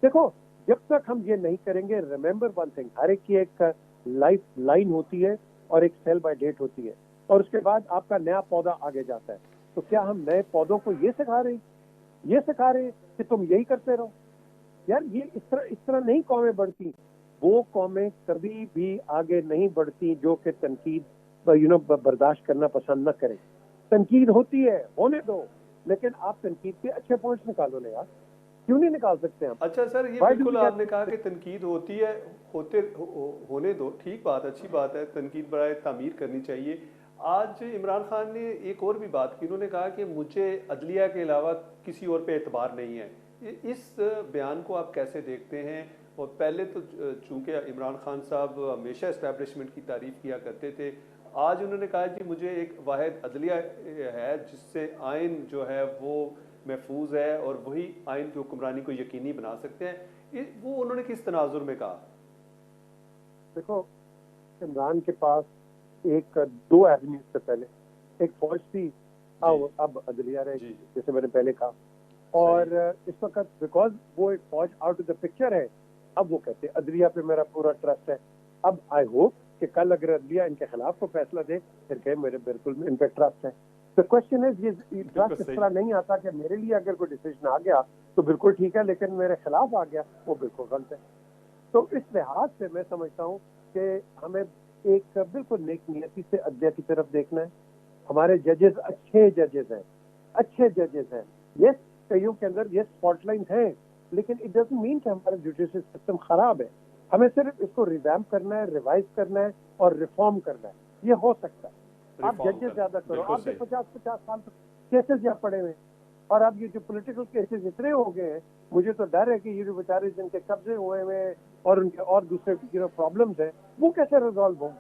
B: دیکھو, جب تک ہم یہ نہیں کریں گے, ریمبر ون تھنگ, ہر ایک کی ایک لائف لائن ہوتی ہے اور ایک سیل بائی ڈیٹ ہوتی ہے, اور اس کے بعد آپ کا نیا پودا آگے جاتا ہے. تو کیا ہم نئے پودوں کو یہ سکھا رہے ہیں کہ تم یہی کرتے رہو؟ یار یہ اس طرح نہیں قومیں بڑھتی. وہ قومیں کبھی بھی آگے نہیں بڑھتی جو کہ تنقید برداشت کرنا پسند نہ کریں. تنقید ہوتی ہے, ہونے دو, لیکن آپ تنقید کے اچھے پوائنٹس نکالو نا یار, کیوں نہیں نکال سکتے ہم؟
A: اچھا سر, یہ بالکل آپ نے کہا کہ تنقید ہوتی ہے, ہونے دو, ٹھیک بات, اچھی بات ہے, تنقید برائے تعمیر کرنی چاہیے. آج عمران خان نے ایک اور بھی بات کی, انہوں نے کہا کہ مجھے عدلیہ کے علاوہ کسی اور پہ اعتبار نہیں ہے, اس بیان کو آپ کیسے دیکھتے ہیں؟ اور پہلے تو چونکہ عمران خان صاحب ہمیشہ اسٹیبلشمنٹ کی تعریف کیا کرتے تھے، آج انہوں نے کہا جی مجھے ایک واحد عدلیہ ہے جس سے آئین جو ہے وہ محفوظ ہے اور وہی آئین کی حکمرانی کو یقینی بنا سکتے ہیں، وہ انہوں نے کس تناظر میں کہا؟
B: دیکھو، عمران کے پاس ایک دو ایونیوز سے پہلے ایک فوج تھی، اب عدلیہ رہے گی جیسے میں نے پہلے کہا، اور اس وقت بیکاز وہ ایک فوج آؤٹ آف دا پکچر ہے، اب وہ کہتے ہیں عدلیہ پہ میرا پورا ٹرسٹ ہے. اب آئی ہوپ کہ کل اگر عدلیہ ان کے خلاف کو فیصلہ دے پھر کہ میرے بالکل ان پہ ٹرسٹ ہے. تو کوشچن ہے یہ ٹرسٹ اس طرح نہیں آتا کہ میرے لیے اگر کوئی ڈیسیجن آ گیا تو بالکل ٹھیک ہے، لیکن میرے خلاف آ گیا وہ بالکل غلط ہے. تو اس لحاظ سے میں سمجھتا ہوں کہ ہمیں ایک بالکل نیک نیتی سے عدلیہ کی طرف دیکھنا ہے. ہمارے ججز اچھے ججز ہیں. یس کئیوں کے اندر یس فالٹ لائنز ہیں، لیکن اٹ ڈزنٹ مین کہ ہمارا جوڈیشل سسٹم خراب ہے. ہمیں صرف اس کو ریویمپ کرنا ہے، ریوائز کرنا ہے اور ریفارم کرنا ہے. یہ ہو سکتا ہے. آپ ججز زیادہ کرو، آپ کے 50 سال تک کیسز یہاں پڑے ہوئے، اور اب یہ جو پولیٹیکل کیسز اتنے ہو گئے ہیں، مجھے تو ڈر ہے کہ یہ جو بیچارے جن کے قبضے ہوئے ہیں اور ان کے اور دوسرے جو پرابلمز ہیں وہ کیسے ریزالو ہوں.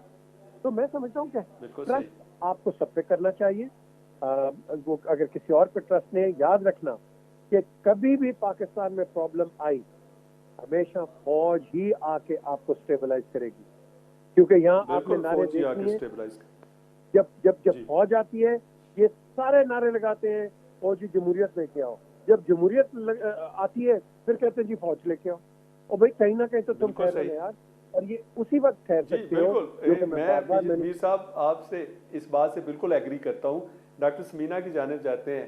B: تو میں سمجھتا ہوں کہ ٹرسٹ آپ کو سب پہ کرنا چاہیے. وہ اگر کسی اور پہ ٹرسٹ نہیں، یاد رکھنا کہ کبھی بھی پاکستان میں پرابلم آئی ہمیشہ فوج ہی آ کے آپ کو سٹیبلائز کرے گی، کیونکہ یہاں آپ نے نعرے دیکھنے ہیں. جب فوج آتی ہے یہ سارے نعرے لگاتے ہیں فوجی جمہوریت لے کے آؤ. جب جمہوریت آتی ہے پھر کہتے ہیں جی فوج لے کے آؤ. اور بھائی کہیں نہ کہیں تو تم ٹھہر رہے یار، اور یہ اسی وقت ٹھہر سکتے ہو.
A: میں میر صاحب آپ سے اس بات سے بالکل ایگری کرتا ہوں. ڈاکٹر سمینا کی جانب جاتے ہیں.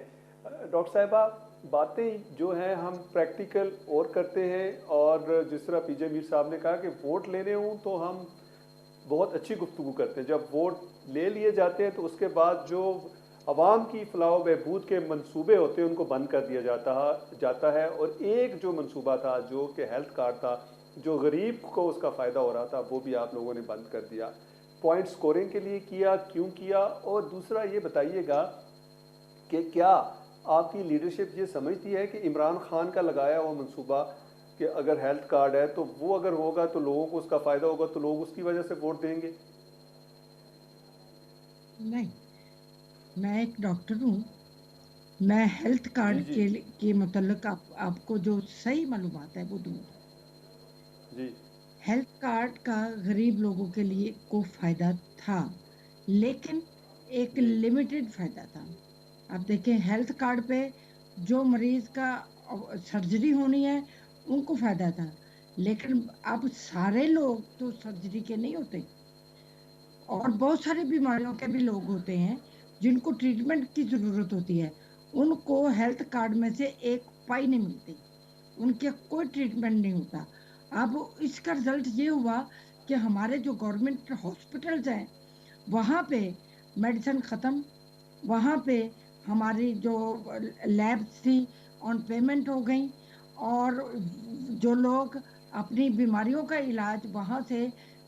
A: ڈاکٹر صاحبہ، باتیں جو ہیں ہم پریکٹیکل اور کرتے ہیں، اور جس طرح پی جے میر صاحب نے کہا کہ ووٹ لینے ہوں تو ہم بہت اچھی گفتگو کرتے ہیں، جب ووٹ لے لیے جاتے ہیں تو اس کے بعد جو عوام کی فلاح و بہبود کے منصوبے ہوتے ہیں ان کو بند کر دیا جاتا ہے. اور ایک جو منصوبہ تھا جو کہ ہیلتھ کارڈ تھا، جو غریب کو اس کا فائدہ ہو رہا تھا، وہ بھی آپ لوگوں نے بند کر دیا. پوائنٹ سکورنگ کے لیے کیا، کیوں کیا؟ اور دوسرا یہ بتائیے گا کہ کیا آپ کی لیڈرشپ یہ سمجھتی ہے کہ عمران خان کا لگایا ہوا منصوبہ کہ اگر ہیلتھ کارڈ ہے تو وہ اگر ہوگا تو لوگوں کو اس کا فائدہ ہوگا تو لوگ اس کی وجہ سے ووٹ دیں گے؟
C: نہیں، میں ایک ڈاکٹر ہوں. میں ہیلتھ کارڈ کے متعلق آپ کو جو صحیح معلومات ہے وہ دوں گی. ہیلتھ کارڈ کا غریب لوگوں کے لیے کو فائدہ تھا، لیکن ایک لمیٹڈ فائدہ تھا. آپ دیکھیں ہیلتھ کارڈ پہ جو مریض کا سرجری ہونی ہے ان کو فائدہ تھا، لیکن اب سارے لوگ تو سرجری کے نہیں ہوتے، اور بہت ساری بیماریوں کے بھی لوگ ہوتے ہیں جن کو ٹریٹمنٹ کی ضرورت ہوتی ہے. ان کو ہیلتھ کارڈ میں سے ایک پائی نہیں ملتی، ان کے کوئی ٹریٹمنٹ نہیں ہوتا. اب اس کا رزلٹ یہ ہوا کہ ہمارے جو گورنمنٹ ہاسپٹلز ہیں وہاں پہ میڈیسن ختم، وہاں پہ ہماری جو لیبس تھی آن پیمنٹ ہو گئیں، اور جو لوگ اپنی بیماریوں کا علاج وہاں سے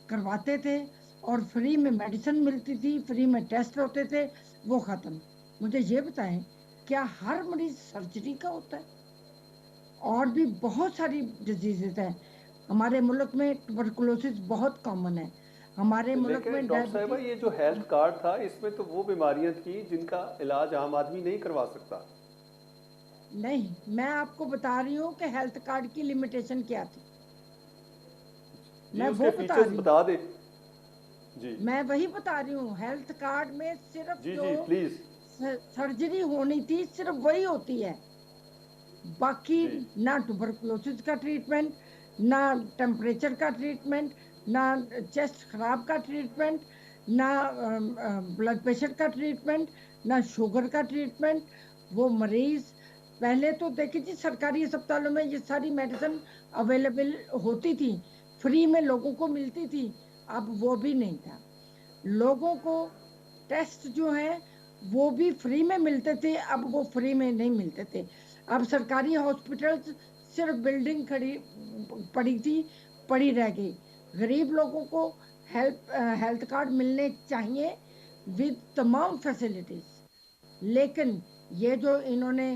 C: کرواتے تھے اور فری میں میڈیسن ملتی تھی، فری میں ٹیسٹ ہوتے تھے، وہ ختم. مجھے یہ بتائیں کیا ہر مریض سرجری کا ہوتا ہے؟ اور بھی بہت ساری ڈیزیزز ہیں. ہمارے ملک میں ٹوبرکلوسس بہت کامن ہے. ہمارے ملک میں
A: ڈاکٹر صاحبہ یہ جو ہیلتھ کارڈ تھا اس میں تو وہ بیماریاں تھیں جن کا علاج عام آدمی نہیں کروا سکتا.
C: نہیں، میں آپ کو بتا رہی ہوں کہ ہیلتھ کارڈ کی لمیٹیشن کیا تھی. میں وہ بتا رہی ہوں، میں وہی بتا رہی ہوں. ہیلتھ کارڈ میں صرف جو سرجری ہونی تھی صرف وہی ہوتی ہے، باقی نہ ٹوبرکلوسس کا ٹریٹمنٹ، نہ ٹیمپریچر کا ٹریٹمنٹ، نہ چیسٹ خراب کا ٹریٹمنٹ، نہ بلڈ پریشر کا ٹریٹمنٹ، نہ شوگر کا ٹریٹمنٹ. وہ مریض پہلے تو دیکھیں جی سرکاری اسپتالوں میں یہ ساری میڈیسن اویلیبل ہوتی تھی، فری میں لوگوں کو ملتی تھی. اب وہ بھی نہیں تھا. لوگوں کو ٹیسٹ جو ہیں وہ بھی فری میں ملتے تھے، اب وہ فری میں نہیں ملتے تھے. اب سرکاری ہاسپٹلز صرف بلڈنگ پڑی رہ گئی. غریب لوگوں کو ہیلتھ کارڈ ملنے چاہیے ود تمام فیسلٹیز، لیکن یہ جو انہوں نے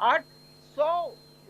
D: 800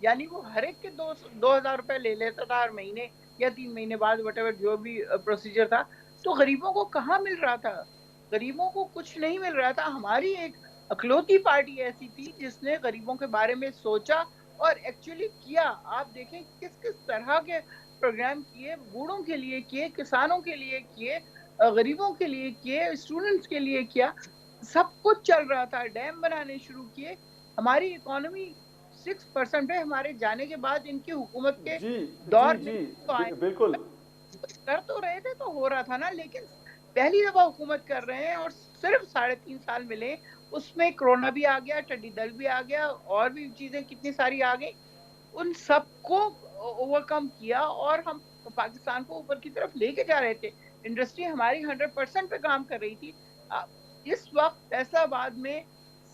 D: یعنی وہ ہر ایک کے 2,000 روپے لے لیتا تھا ہر مہینے یا 3 مہینے بعد وٹ ایور جو بھی پروسیجر تھا. تو غریبوں کو کہاں مل رہا تھا؟ غریبوں کو کچھ نہیں مل رہا تھا. ہماری ایک اکلوتی پارٹی ایسی تھی جس نے غریبوں کے بارے میں سوچا اور ایکچولی کیا. آپ دیکھیں کس کس طرح کے پروگرام کیے, بوڑھوں کے لیے کیے, کسانوں کے لیے کیے, غریبوں کے لیے کیے, اسٹوڈنٹس کے لیے کیا. سب کچھ چل رہا تھا. ڈیم بنانے شروع کیے. ہماری اکانومی 6% پہ ہمارے جانے کے بعد ان کی حکومت کے
A: جی
D: دور
A: جی
D: میں
A: جی
D: تو آئے
A: بالکل.
D: کر تو رہے تھے تو ہو رہا تھا نا, لیکن پہلی دفعہ حکومت کر رہے ہیں اور صرف 3.5 سال ملے. اس میں کرونا بھی آ گیا, ٹڈی دل بھی آ گیا, اور بھی چیزیں کتنی ساری آ گئی. ان سب کو اوور کم کیا اور ہم پاکستان کو اوپر کی طرف لے کے جا رہے تھے. انڈسٹری ہماری 100% پہ کام کر رہی تھی. اس وقت فیصلہ آباد میں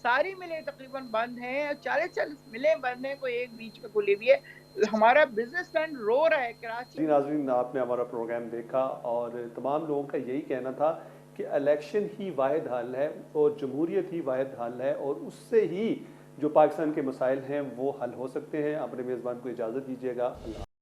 D: ساری ملیں تقریباً بند ہیں, 40 ملیں بند ہیں, کوئی ایک بیچ میں کھلی ہوئی ہے. ہمارا بزنس مین رو رہا ہے کراچی.
A: جی ناظرین, آپ نے ہمارا پروگرام دیکھا اور تمام لوگوں کا یہی کہنا تھا کہ الیکشن ہی واحد حل ہے اور جمہوریت ہی واحد حل ہے, اور اس سے ہی جو پاکستان کے مسائل ہیں وہ حل ہو سکتے ہیں. اپنے میزبان کو اجازت دیجیے گا. اللہ